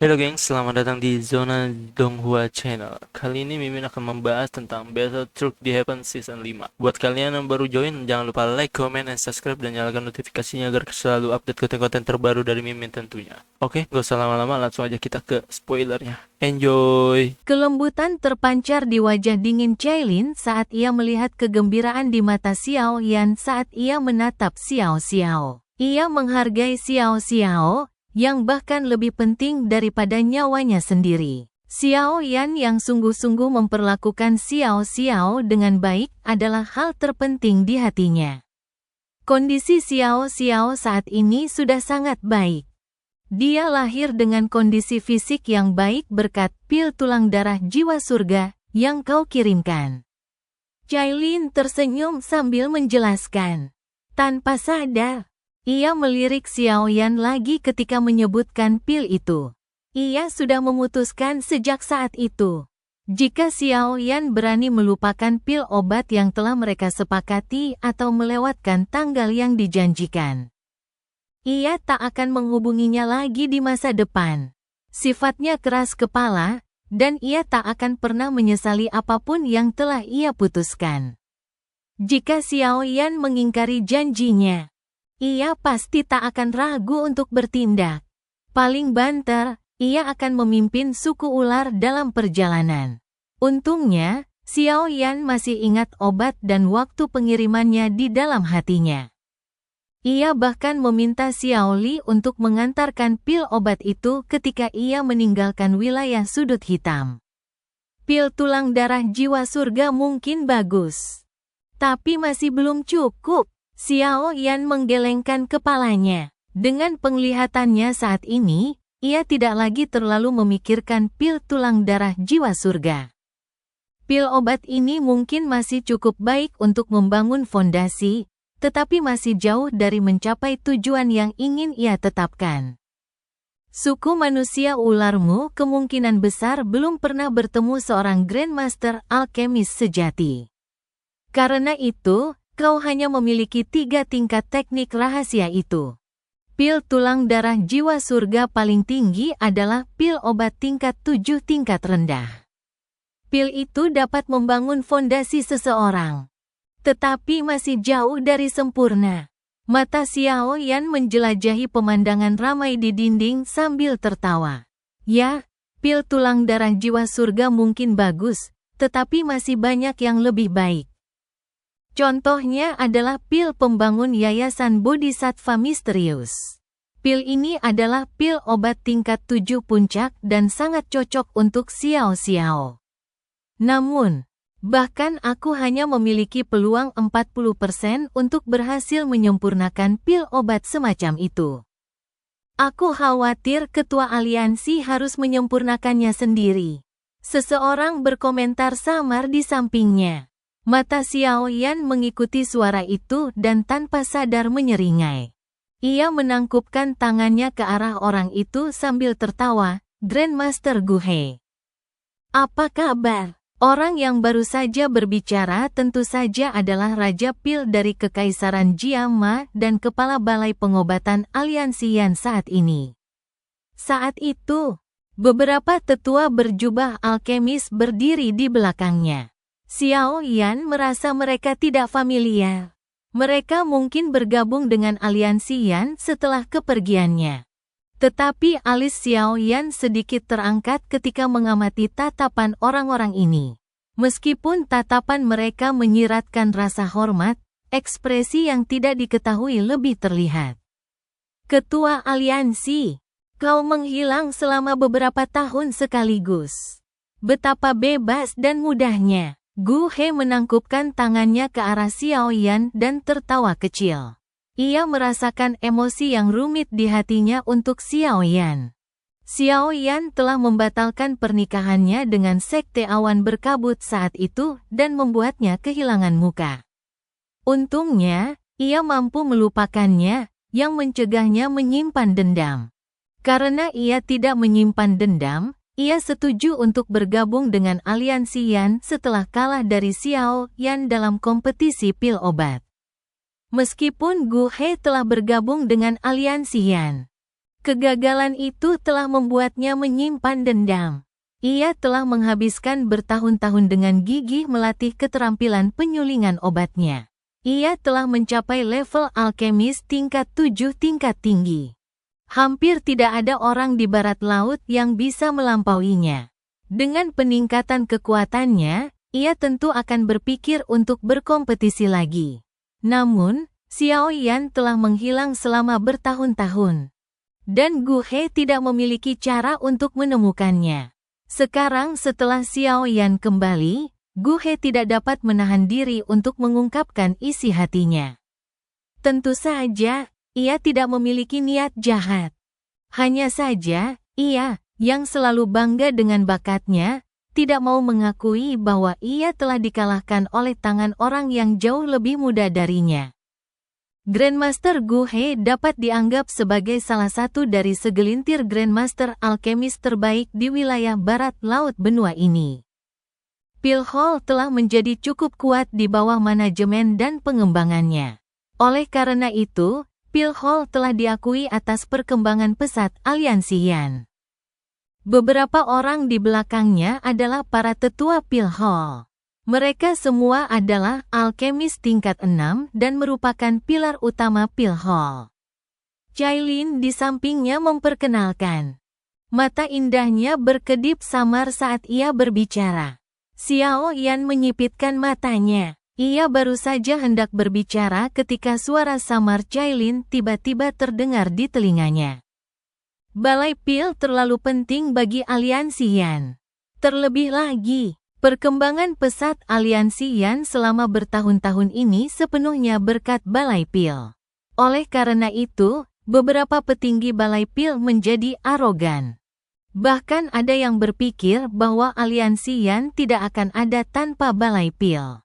Halo gengs, selamat datang di Zona Donghua Channel. Kali ini Mimin akan membahas tentang Battle Truck di Heaven Season 5. Buat kalian yang baru join, jangan lupa like, comment, dan subscribe, dan nyalakan notifikasinya agar selalu update konten-konten terbaru dari Mimin tentunya. Oke, gak usah lama-lama, langsung aja kita ke spoilernya. Enjoy! Kelembutan terpancar di wajah dingin Cailin saat ia melihat kegembiraan di mata Xiao Yan saat ia menatap Xiao Xiao. Ia menghargai Xiao Xiao, yang bahkan lebih penting daripada nyawanya sendiri. Xiao Yan yang sungguh-sungguh memperlakukan Xiao Xiao dengan baik adalah hal terpenting di hatinya. Kondisi Xiao Xiao saat ini sudah sangat baik. Dia lahir dengan kondisi fisik yang baik berkat pil tulang darah jiwa surga yang kau kirimkan. Cailin tersenyum sambil menjelaskan. Tanpa sadar, ia melirik Xiao Yan lagi ketika menyebutkan pil itu. Ia sudah memutuskan sejak saat itu. Jika Xiao Yan berani melupakan pil obat yang telah mereka sepakati atau melewatkan tanggal yang dijanjikan, ia tak akan menghubunginya lagi di masa depan. Sifatnya keras kepala, dan ia tak akan pernah menyesali apapun yang telah ia putuskan. Jika Xiao Yan mengingkari janjinya, ia pasti tak akan ragu untuk bertindak. Paling banter, ia akan memimpin suku ular dalam perjalanan. Untungnya, Xiao Yan masih ingat obat dan waktu pengirimannya di dalam hatinya. Ia bahkan meminta Xiao Li untuk mengantarkan pil obat itu ketika ia meninggalkan wilayah sudut hitam. Pil tulang darah jiwa surga mungkin bagus, tapi masih belum cukup. Xiao Yan menggelengkan kepalanya. Dengan penglihatannya saat ini, ia tidak lagi terlalu memikirkan pil tulang darah jiwa surga. Pil obat ini mungkin masih cukup baik untuk membangun fondasi, tetapi masih jauh dari mencapai tujuan yang ingin ia tetapkan. Suku manusia ularmu kemungkinan besar belum pernah bertemu seorang Grandmaster alkemis sejati. Karena itu, kau hanya memiliki 3 tingkat teknik rahasia itu. Pil tulang darah jiwa surga paling tinggi adalah pil obat tingkat 7 tingkat rendah. Pil itu dapat membangun fondasi seseorang, tetapi masih jauh dari sempurna. Mata Xiao Yan menjelajahi pemandangan ramai di dinding sambil tertawa. Ya, pil tulang darah jiwa surga mungkin bagus, tetapi masih banyak yang lebih baik. Contohnya adalah pil pembangun yayasan Bodhisattva misterius. Pil ini adalah pil obat tingkat 7 puncak dan sangat cocok untuk Xiao Xiao. Namun, bahkan aku hanya memiliki peluang 40% untuk berhasil menyempurnakan pil obat semacam itu. Aku khawatir ketua aliansi harus menyempurnakannya sendiri. Seseorang berkomentar samar di sampingnya. Mata Xiao Yan mengikuti suara itu dan tanpa sadar menyeringai. Ia menangkupkan tangannya ke arah orang itu sambil tertawa. Grandmaster Gu He. Apa kabar? Orang yang baru saja berbicara tentu saja adalah Raja Pil dari Kekaisaran Jiama dan Kepala Balai Pengobatan Aliansi Yan saat ini. Saat itu, beberapa tetua berjubah alkemis berdiri di belakangnya. Xiao Yan merasa mereka tidak familiar. Mereka mungkin bergabung dengan aliansi Yan setelah kepergiannya. Tetapi alis Xiao Yan sedikit terangkat ketika mengamati tatapan orang-orang ini. Meskipun tatapan mereka menyiratkan rasa hormat, ekspresi yang tidak diketahui lebih terlihat. Ketua aliansi, kau menghilang selama beberapa tahun sekaligus. Betapa bebas dan mudahnya. Gu He menangkupkan tangannya ke arah Xiao Yan dan tertawa kecil. Ia merasakan emosi yang rumit di hatinya untuk Xiao Yan. Xiao Yan telah membatalkan pernikahannya dengan sekte awan berkabut saat itu dan membuatnya kehilangan muka. Untungnya, ia mampu melupakannya, yang mencegahnya menyimpan dendam. Karena ia tidak menyimpan dendam, ia setuju untuk bergabung dengan aliansi Yan setelah kalah dari Xiao Yan dalam kompetisi pil obat. Meskipun Gu He telah bergabung dengan aliansi Yan, Kegagalan itu telah membuatnya menyimpan dendam. Ia telah menghabiskan bertahun-tahun dengan gigih melatih keterampilan penyulingan obatnya. Ia telah mencapai level alkemis tingkat 7 tingkat tinggi. Hampir tidak ada orang di barat laut yang bisa melampauinya. Dengan peningkatan kekuatannya, ia tentu akan berpikir untuk berkompetisi lagi. Namun, Xiao Yan telah menghilang selama bertahun-tahun. Dan Gu He tidak memiliki cara untuk menemukannya. Sekarang setelah Xiao Yan kembali, Gu He tidak dapat menahan diri untuk mengungkapkan isi hatinya. Tentu saja, ia tidak memiliki niat jahat. Hanya saja, ia, yang selalu bangga dengan bakatnya, tidak mau mengakui bahwa ia telah dikalahkan oleh tangan orang yang jauh lebih muda darinya. Grandmaster Gu He dapat dianggap sebagai salah satu dari segelintir Grandmaster alkemis terbaik di wilayah barat laut benua ini. Pil Hall telah menjadi cukup kuat di bawah manajemen dan pengembangannya. Oleh karena itu, Pil Hall telah diakui atas perkembangan pesat aliansi Yan. Beberapa orang di belakangnya adalah para tetua Pil Hall. Mereka semua adalah alkemis tingkat 6 dan merupakan pilar utama Pil Hall. Cailin di sampingnya memperkenalkan. Mata indahnya berkedip samar saat ia berbicara. Xiao Yan menyipitkan matanya. Ia baru saja hendak berbicara ketika suara samar Cailin tiba-tiba terdengar di telinganya. Balai Pil terlalu penting bagi aliansi Yan. Terlebih lagi, perkembangan pesat aliansi Yan selama bertahun-tahun ini sepenuhnya berkat Balai Pil. Oleh karena itu, beberapa petinggi Balai Pil menjadi arogan. Bahkan ada yang berpikir bahwa aliansi Yan tidak akan ada tanpa Balai Pil.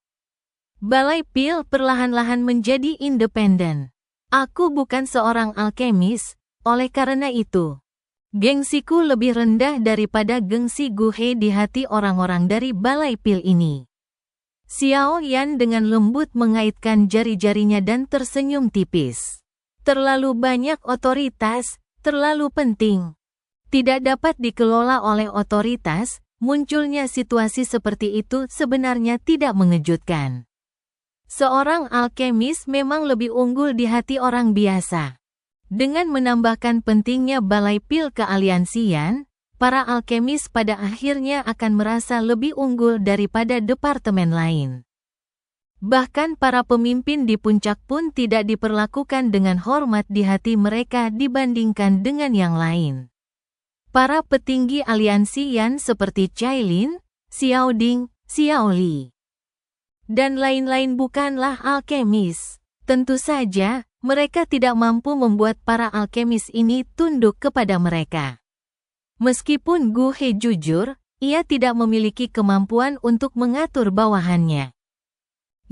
Balai Pil perlahan-lahan menjadi independen. Aku bukan seorang alkemis, oleh karena itu, gengsiku lebih rendah daripada gengsi Gu He di hati orang-orang dari Balai Pil ini. Xiao Yan dengan lembut mengaitkan jari-jarinya dan tersenyum tipis. Terlalu banyak otoritas, terlalu penting. Tidak dapat dikelola oleh otoritas, munculnya situasi seperti itu sebenarnya tidak mengejutkan. Seorang alkemis memang lebih unggul di hati orang biasa. Dengan menambahkan pentingnya Balai Pil ke aliansi Yan, para alkemis pada akhirnya akan merasa lebih unggul daripada departemen lain. Bahkan para pemimpin di puncak pun tidak diperlakukan dengan hormat di hati mereka dibandingkan dengan yang lain. Para petinggi aliansi Yan seperti Cailin, Xiao Ding, Xiao Li, dan lain-lain bukanlah alkemis. Tentu saja, mereka tidak mampu membuat para alkemis ini tunduk kepada mereka. Meskipun Gu He jujur, ia tidak memiliki kemampuan untuk mengatur bawahannya,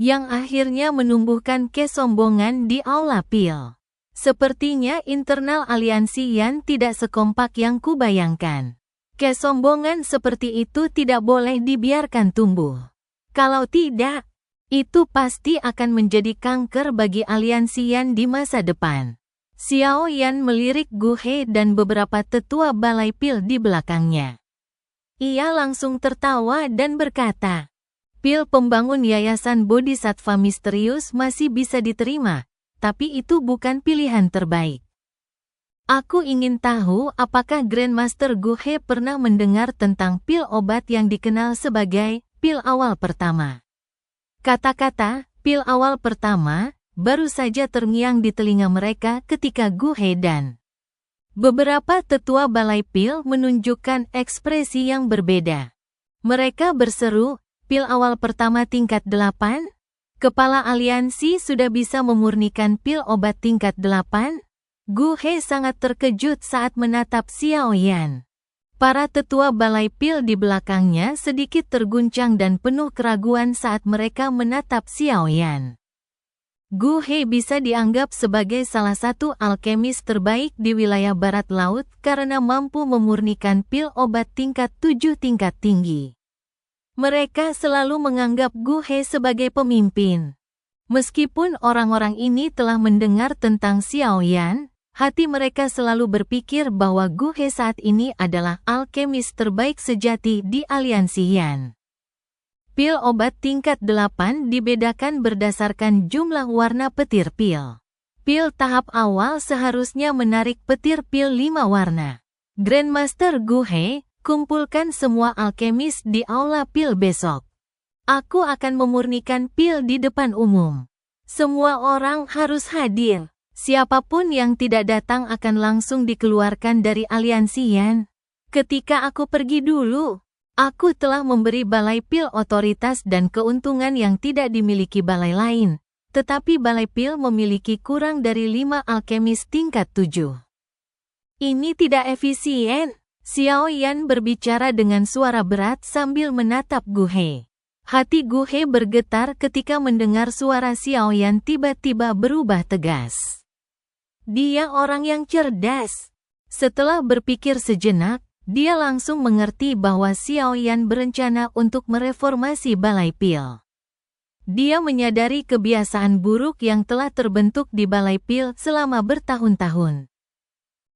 yang akhirnya menumbuhkan kesombongan di Aula Pil. Sepertinya internal aliansi Yan tidak sekompak yang kubayangkan. Kesombongan seperti itu tidak boleh dibiarkan tumbuh. Kalau tidak, itu pasti akan menjadi kanker bagi aliansi Yan di masa depan. Xiao Yan melirik Gu He dan beberapa tetua Balai Pil di belakangnya. Ia langsung tertawa dan berkata, "Pil pembangun Yayasan Bodhisattva Misterius masih bisa diterima, tapi itu bukan pilihan terbaik. Aku ingin tahu apakah Grandmaster Gu He pernah mendengar tentang pil obat yang dikenal sebagai pil awal pertama." Kata-kata pil awal pertama baru saja terngiang di telinga mereka ketika Gu He dan beberapa tetua Balai Pil menunjukkan ekspresi yang berbeda. Mereka berseru, "Pil awal pertama tingkat 8? Kepala aliansi sudah bisa memurnikan pil obat tingkat 8? Gu He sangat terkejut saat menatap Xiao Yan. Para tetua Balai Pil di belakangnya sedikit terguncang dan penuh keraguan saat mereka menatap Xiao Yan. Gu He bisa dianggap sebagai salah satu alkemis terbaik di wilayah barat laut karena mampu memurnikan pil obat tingkat 7 tingkat tinggi. Mereka selalu menganggap Gu He sebagai pemimpin. Meskipun orang-orang ini telah mendengar tentang Xiao Yan, Hati mereka selalu berpikir bahwa Gu He saat ini adalah alkemis terbaik sejati di aliansi Yan. Pil obat tingkat 8 dibedakan berdasarkan jumlah warna petir pil. Pil tahap awal seharusnya menarik petir pil 5 warna. Grandmaster Gu He, kumpulkan semua alkemis di aula pil besok. Aku akan memurnikan pil di depan umum. Semua orang harus hadir. Siapapun yang tidak datang akan langsung dikeluarkan dari aliansi Yan. Ketika aku pergi dulu, aku telah memberi balai pil otoritas dan keuntungan yang tidak dimiliki balai lain. Tetapi balai pil memiliki kurang dari 5 alkemis tingkat 7. Ini tidak efisien. Xiao Yan berbicara dengan suara berat sambil menatap Gu He. Hati Gu He bergetar ketika mendengar suara Xiao Yan tiba-tiba berubah tegas. Dia orang yang cerdas. Setelah berpikir sejenak, dia langsung mengerti bahwa Xiao Yan berencana untuk mereformasi balai pil. Dia menyadari kebiasaan buruk yang telah terbentuk di balai pil selama bertahun-tahun.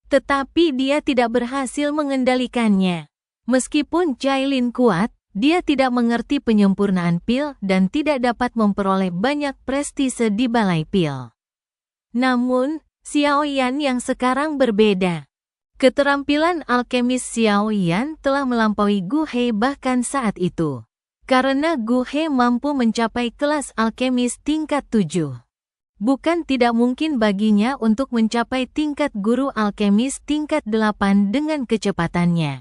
Tetapi dia tidak berhasil mengendalikannya. Meskipun Cailin kuat, dia tidak mengerti penyempurnaan pil dan tidak dapat memperoleh banyak prestise di balai pil. Namun, Xiao Yan yang sekarang berbeda. Keterampilan alkemis Xiao Yan telah melampaui Gu He bahkan saat itu. Karena Gu He mampu mencapai kelas alkemis tingkat 7. Bukan tidak mungkin baginya untuk mencapai tingkat guru alkemis tingkat 8 dengan kecepatannya.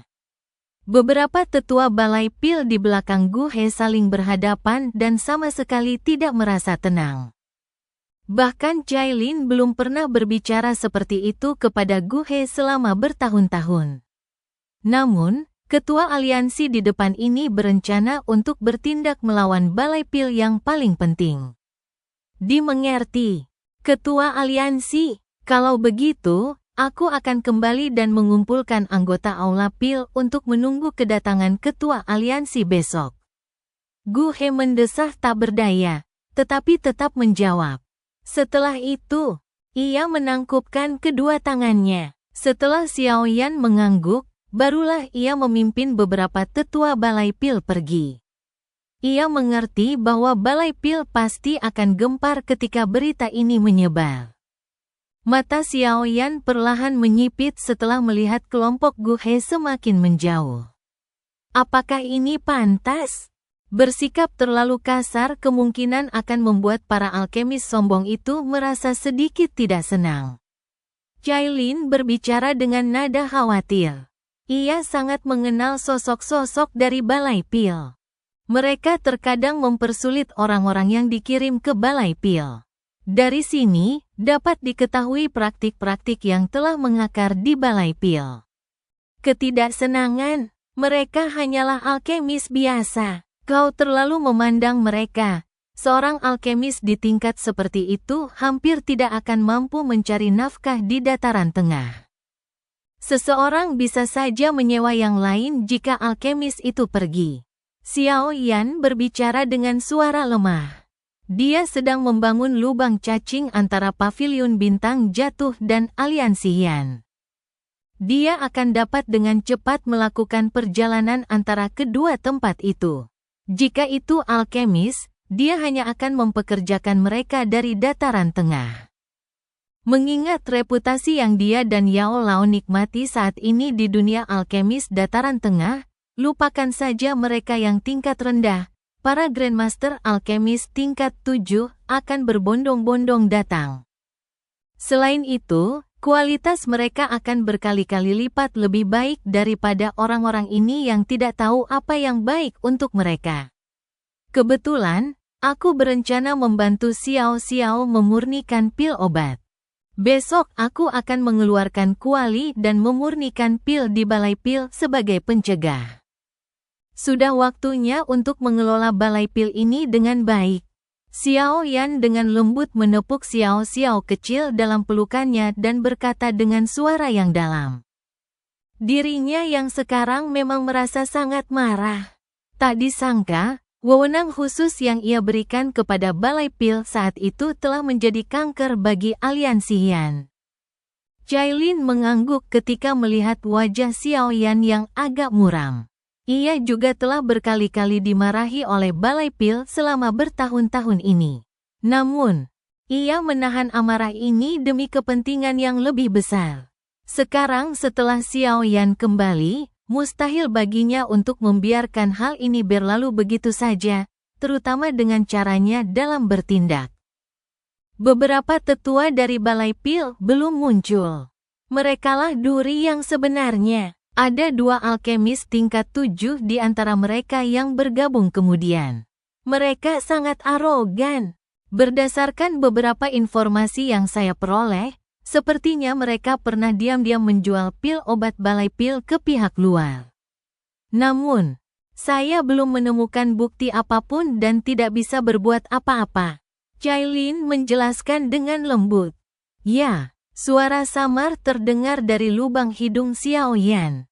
Beberapa tetua balai pil di belakang Gu He saling berhadapan dan sama sekali tidak merasa tenang. Bahkan Cailin belum pernah berbicara seperti itu kepada Gu He selama bertahun-tahun. Namun, ketua aliansi di depan ini berencana untuk bertindak melawan balai pil yang paling penting. Dimengerti, ketua aliansi, kalau begitu, aku akan kembali dan mengumpulkan anggota aula pil untuk menunggu kedatangan ketua aliansi besok. Gu He mendesah tak berdaya, tetapi tetap menjawab. Setelah itu, ia menangkupkan kedua tangannya. Setelah Xiao Yan mengangguk, barulah ia memimpin beberapa tetua balai pil pergi. Ia mengerti bahwa balai pil pasti akan gempar ketika berita ini menyebar. Mata Xiao Yan perlahan menyipit setelah melihat kelompok Gu He semakin menjauh. Apakah ini pantas? Bersikap terlalu kasar kemungkinan akan membuat para alkemis sombong itu merasa sedikit tidak senang. Cailin berbicara dengan nada khawatir. Ia sangat mengenal sosok-sosok dari balai pil. Mereka terkadang mempersulit orang-orang yang dikirim ke balai pil. Dari sini, dapat diketahui praktik-praktik yang telah mengakar di balai pil. Ketidaksenangan, mereka hanyalah alkemis biasa. Kau terlalu memandang mereka. Seorang alkemis di tingkat seperti itu hampir tidak akan mampu mencari nafkah di dataran tengah. Seseorang bisa saja menyewa yang lain jika alkemis itu pergi. Xiao Yan berbicara dengan suara lemah. Dia sedang membangun lubang cacing antara paviliun bintang jatuh dan aliansi Yan. Dia akan dapat dengan cepat melakukan perjalanan antara kedua tempat itu. Jika itu alkemis, dia hanya akan mempekerjakan mereka dari dataran tengah. Mengingat reputasi yang dia dan Yao Lao nikmati saat ini di dunia alkemis dataran tengah, lupakan saja mereka yang tingkat rendah. Para Grandmaster alkemis tingkat 7 akan berbondong-bondong datang. Selain itu, kualitas mereka akan berkali-kali lipat lebih baik daripada orang-orang ini yang tidak tahu apa yang baik untuk mereka. Kebetulan, aku berencana membantu Xiao Xiao memurnikan pil obat. Besok aku akan mengeluarkan kuali dan memurnikan pil di balai pil sebagai pencegah. Sudah waktunya untuk mengelola balai pil ini dengan baik. Xiao Yan dengan lembut menepuk Xiao Xiao kecil dalam pelukannya dan berkata dengan suara yang dalam. Dirinya yang sekarang memang merasa sangat marah. Tak disangka, wewenang khusus yang ia berikan kepada balai pil saat itu telah menjadi kanker bagi aliansi Yan. Cailin mengangguk ketika melihat wajah Xiao Yan yang agak muram. Ia juga telah berkali-kali dimarahi oleh Balai Pil selama bertahun-tahun ini. Namun, ia menahan amarah ini demi kepentingan yang lebih besar. Sekarang setelah Xiao Yan kembali, mustahil baginya untuk membiarkan hal ini berlalu begitu saja, terutama dengan caranya dalam bertindak. Beberapa tetua dari Balai Pil belum muncul. Merekalah duri yang sebenarnya. Ada 2 alkemis tingkat 7 di antara mereka yang bergabung kemudian. Mereka sangat arogan. Berdasarkan beberapa informasi yang saya peroleh, sepertinya mereka pernah diam-diam menjual pil obat Balai Pil ke pihak luar. Namun, saya belum menemukan bukti apapun dan tidak bisa berbuat apa-apa. Cailin menjelaskan dengan lembut. Ya, suara samar terdengar dari lubang hidung Xiao Yan.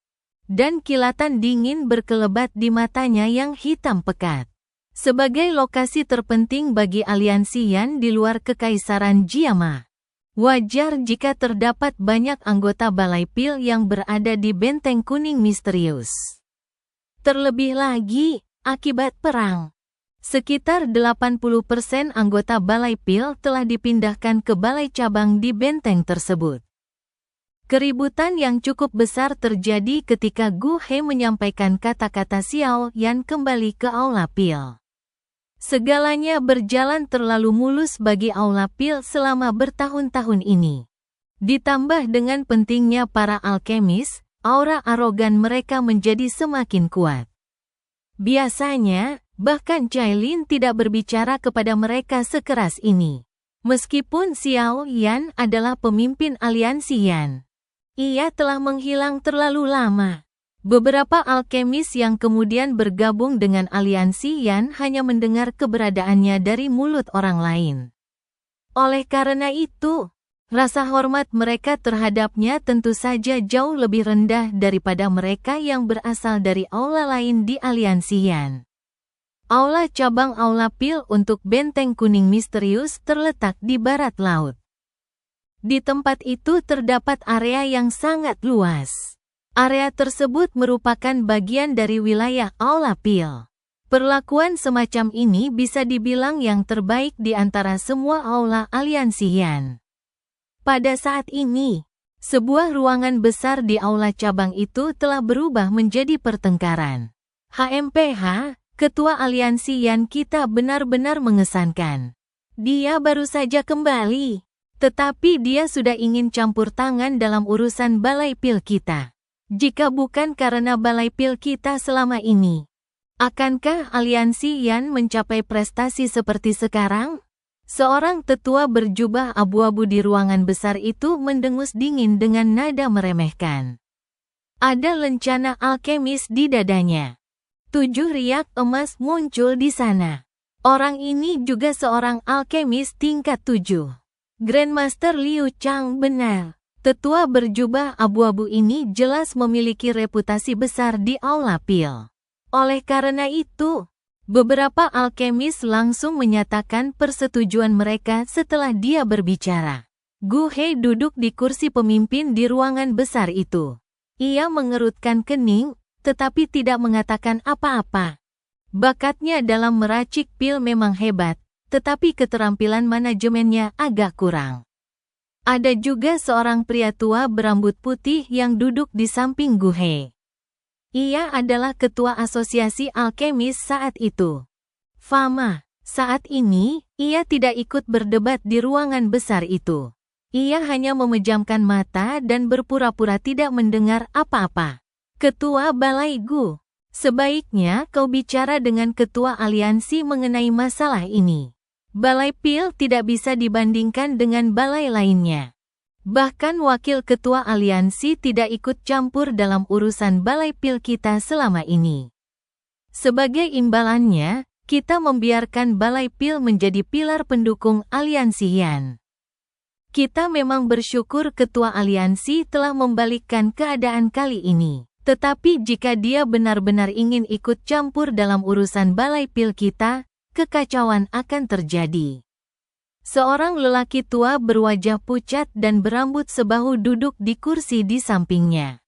Dan kilatan dingin berkelebat di matanya yang hitam pekat. Sebagai lokasi terpenting bagi aliansi Yan di luar Kekaisaran Jiama, wajar jika terdapat banyak anggota Balai Pil yang berada di Benteng Kuning Misterius. Terlebih lagi, akibat perang, sekitar 80% anggota Balai Pil telah dipindahkan ke balai cabang di benteng tersebut. Keributan yang cukup besar terjadi ketika Gu He menyampaikan kata-kata Xiao Yan kembali ke Aula Pil. Segalanya berjalan terlalu mulus bagi Aula Pil selama bertahun-tahun ini. Ditambah dengan pentingnya para alkemis, aura arogan mereka menjadi semakin kuat. Biasanya, bahkan Cailin tidak berbicara kepada mereka sekeras ini. Meskipun Xiao Yan adalah pemimpin aliansi Yan, ia telah menghilang terlalu lama. Beberapa alkemis yang kemudian bergabung dengan aliansi Yan hanya mendengar keberadaannya dari mulut orang lain. Oleh karena itu, rasa hormat mereka terhadapnya tentu saja jauh lebih rendah daripada mereka yang berasal dari aula lain di aliansi Yan. Aula cabang Aula Pil untuk Benteng Kuning Misterius terletak di barat laut. Di tempat itu terdapat area yang sangat luas. Area tersebut merupakan bagian dari wilayah Aula Pil. Perlakuan semacam ini bisa dibilang yang terbaik di antara semua aula aliansi Yan. Pada saat ini, sebuah ruangan besar di aula cabang itu telah berubah menjadi pertengkaran. HMPH, Ketua Aliansi Yan kita benar-benar mengesankan. Dia baru saja kembali. Tetapi dia sudah ingin campur tangan dalam urusan Balai Pil kita. Jika bukan karena Balai Pil kita selama ini, akankah aliansi Yan mencapai prestasi seperti sekarang? Seorang tetua berjubah abu-abu di ruangan besar itu mendengus dingin dengan nada meremehkan. Ada lencana alkemis di dadanya. 7 riak emas muncul di sana. Orang ini juga seorang alkemis tingkat 7. Grandmaster Liu Chang benar. Tetua berjubah abu-abu ini jelas memiliki reputasi besar di Aula Pil. Oleh karena itu, beberapa alkemis langsung menyatakan persetujuan mereka setelah dia berbicara. Gu He duduk di kursi pemimpin di ruangan besar itu. Ia mengerutkan kening, tetapi tidak mengatakan apa-apa. Bakatnya dalam meracik pil memang hebat, tetapi keterampilan manajemennya agak kurang. Ada juga seorang pria tua berambut putih yang duduk di samping Gu He. Ia adalah ketua asosiasi alkemis saat itu. Fama, saat ini, ia tidak ikut berdebat di ruangan besar itu. Ia hanya memejamkan mata dan berpura-pura tidak mendengar apa-apa. Ketua Balai Gu, sebaiknya kau bicara dengan ketua aliansi mengenai masalah ini. Balai Pil tidak bisa dibandingkan dengan balai lainnya. Bahkan wakil ketua aliansi tidak ikut campur dalam urusan Balai Pil kita selama ini. Sebagai imbalannya, kita membiarkan Balai Pil menjadi pilar pendukung aliansi Yan. Kita memang bersyukur ketua aliansi telah membalikkan keadaan kali ini. Tetapi jika dia benar-benar ingin ikut campur dalam urusan Balai Pil kita, kekacauan akan terjadi. Seorang lelaki tua berwajah pucat dan berambut sebahu duduk di kursi di sampingnya.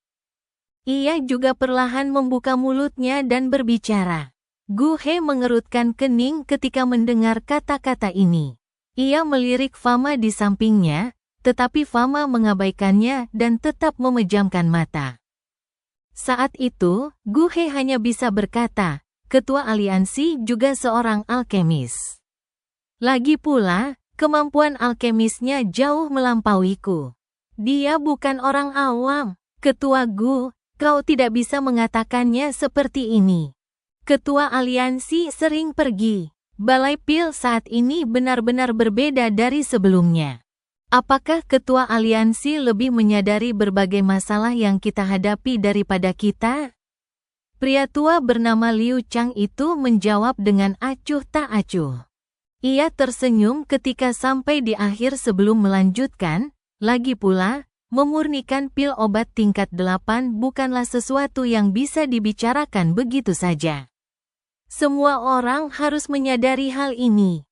Ia juga perlahan membuka mulutnya dan berbicara. Gu He mengerutkan kening ketika mendengar kata-kata ini. Ia melirik Fama di sampingnya, tetapi Fama mengabaikannya dan tetap memejamkan mata. Saat itu, Gu He hanya bisa berkata, ketua aliansi juga seorang alkemis. Lagi pula, kemampuan alkemisnya jauh melampauiku. Dia bukan orang awam. Ketua Gu, kau tidak bisa mengatakannya seperti ini. Ketua aliansi sering pergi. Balai Pil saat ini benar-benar berbeda dari sebelumnya. Apakah ketua aliansi lebih menyadari berbagai masalah yang kita hadapi daripada kita? Pria tua bernama Liu Chang itu menjawab dengan acuh tak acuh. Ia tersenyum ketika sampai di akhir sebelum melanjutkan, lagi pula, memurnikan pil obat tingkat 8 bukanlah sesuatu yang bisa dibicarakan begitu saja. Semua orang harus menyadari hal ini.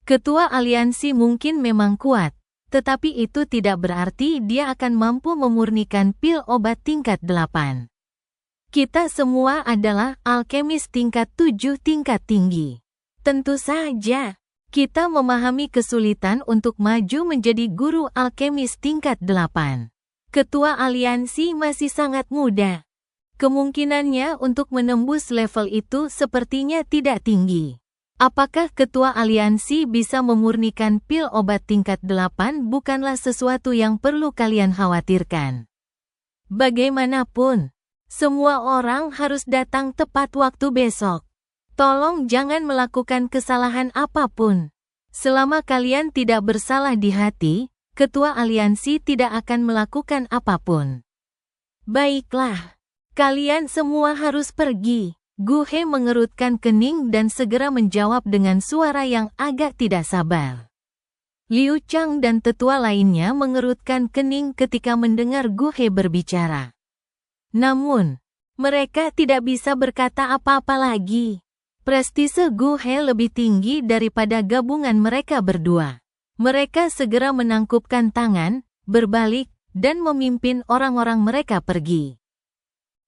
Ketua aliansi mungkin memang kuat, tetapi itu tidak berarti dia akan mampu memurnikan pil obat tingkat 8. Kita semua adalah alkemis tingkat 7 tingkat tinggi. Tentu saja, kita memahami kesulitan untuk maju menjadi guru alkemis tingkat 8. Ketua aliansi masih sangat muda. Kemungkinannya untuk menembus level itu sepertinya tidak tinggi. Apakah ketua aliansi bisa memurnikan pil obat tingkat 8 bukanlah sesuatu yang perlu kalian khawatirkan. Bagaimanapun, semua orang harus datang tepat waktu besok. Tolong jangan melakukan kesalahan apapun. Selama kalian tidak bersalah di hati, ketua aliansi tidak akan melakukan apapun. Baiklah, kalian semua harus pergi. Gu He mengerutkan kening dan segera menjawab dengan suara yang agak tidak sabar. Liu Chang dan tetua lainnya mengerutkan kening ketika mendengar Gu He berbicara. Namun, mereka tidak bisa berkata apa-apa lagi. Prestise Gu He lebih tinggi daripada gabungan mereka berdua. Mereka segera menangkupkan tangan, berbalik, dan memimpin orang-orang mereka pergi.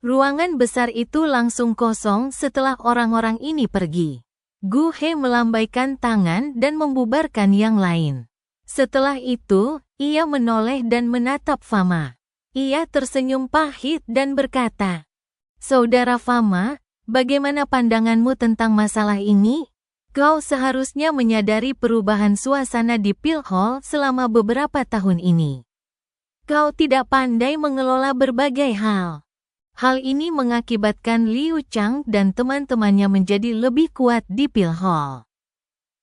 Ruangan besar itu langsung kosong setelah orang-orang ini pergi. Gu He melambaikan tangan dan membubarkan yang lain. Setelah itu, ia menoleh dan menatap Fama. Ia tersenyum pahit dan berkata, "Saudara Fama, bagaimana pandanganmu tentang masalah ini? Kau seharusnya menyadari perubahan suasana di Pil Hall selama beberapa tahun ini. Kau tidak pandai mengelola berbagai hal. Hal ini mengakibatkan Liu Chang dan teman-temannya menjadi lebih kuat di Pil Hall."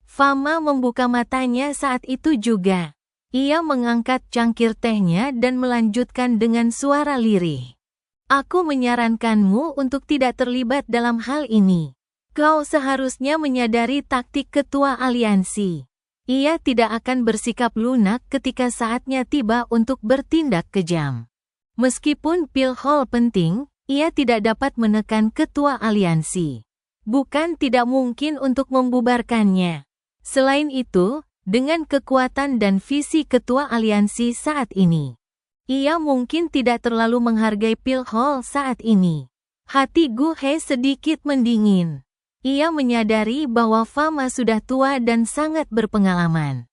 Fama membuka matanya saat itu juga. Ia mengangkat cangkir tehnya dan melanjutkan dengan suara lirih. "Aku menyarankanmu untuk tidak terlibat dalam hal ini. Kau seharusnya menyadari taktik ketua aliansi. Ia tidak akan bersikap lunak ketika saatnya tiba untuk bertindak kejam. Meskipun Pil Hall penting, ia tidak dapat menekan ketua aliansi. Bukan tidak mungkin untuk membubarkannya. Selain itu, dengan kekuatan dan visi ketua aliansi saat ini, ia mungkin tidak terlalu menghargai Pil Hall saat ini." Hati Gu He sedikit mendingin. Ia menyadari bahwa Fama sudah tua dan sangat berpengalaman.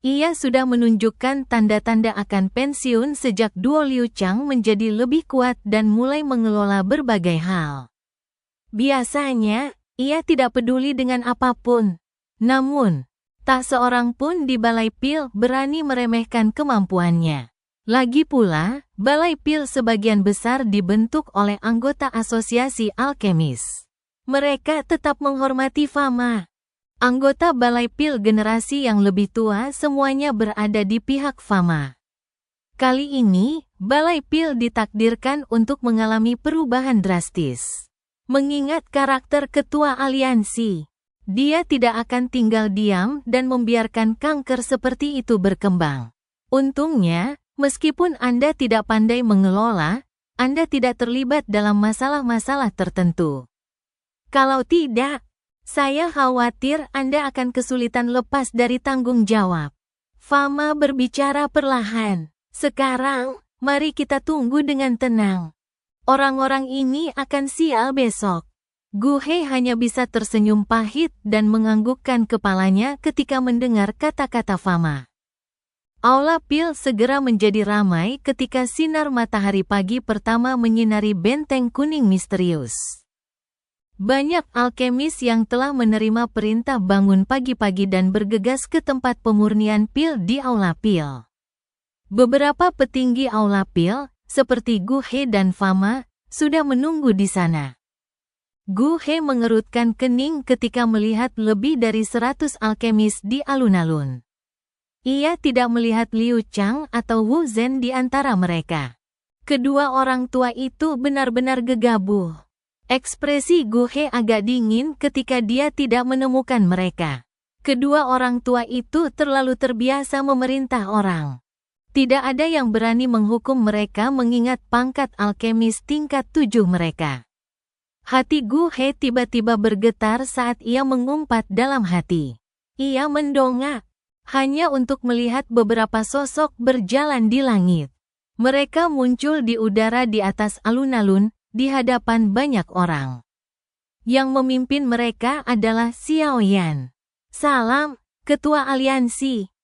Ia sudah menunjukkan tanda-tanda akan pensiun sejak duo Liu Chang menjadi lebih kuat dan mulai mengelola berbagai hal. Biasanya, ia tidak peduli dengan apapun. Namun, tak seorang pun di Balai Pil berani meremehkan kemampuannya. Lagi pula, Balai Pil sebagian besar dibentuk oleh anggota asosiasi alkemis. Mereka tetap menghormati Fama. Anggota Balai Pil generasi yang lebih tua semuanya berada di pihak Fama. Kali ini, Balai Pil ditakdirkan untuk mengalami perubahan drastis. Mengingat karakter ketua aliansi, dia tidak akan tinggal diam dan membiarkan kanker seperti itu berkembang. Untungnya, meskipun Anda tidak pandai mengelola, Anda tidak terlibat dalam masalah-masalah tertentu. Kalau tidak, saya khawatir Anda akan kesulitan lepas dari tanggung jawab. Fama berbicara perlahan. Sekarang, mari kita tunggu dengan tenang. Orang-orang ini akan sial besok. Gu He hanya bisa tersenyum pahit dan menganggukkan kepalanya ketika mendengar kata-kata Fama. Aula Pil segera menjadi ramai ketika sinar matahari pagi pertama menyinari benteng kuning misterius. Banyak alkemis yang telah menerima perintah bangun pagi-pagi dan bergegas ke tempat pemurnian pil di Aula Pil. Beberapa petinggi Aula Pil, seperti Gu He dan Fama, sudah menunggu di sana. Gu He mengerutkan kening ketika melihat lebih dari 100 alkemis di alun-alun. Ia tidak melihat Liu Chang atau Wu Zhen di antara mereka. Kedua orang tua itu benar-benar gegabah. Ekspresi Gu He agak dingin ketika dia tidak menemukan mereka. Kedua orang tua itu terlalu terbiasa memerintah orang. Tidak ada yang berani menghukum mereka mengingat pangkat alkemis tingkat 7 mereka. Hati Gu He tiba-tiba bergetar saat ia mengumpat dalam hati. Ia mendongak, hanya untuk melihat beberapa sosok berjalan di langit. Mereka muncul di udara di atas alun-alun, di hadapan banyak orang. Yang memimpin mereka adalah Xiao Yan. Salam, Ketua Aliansi.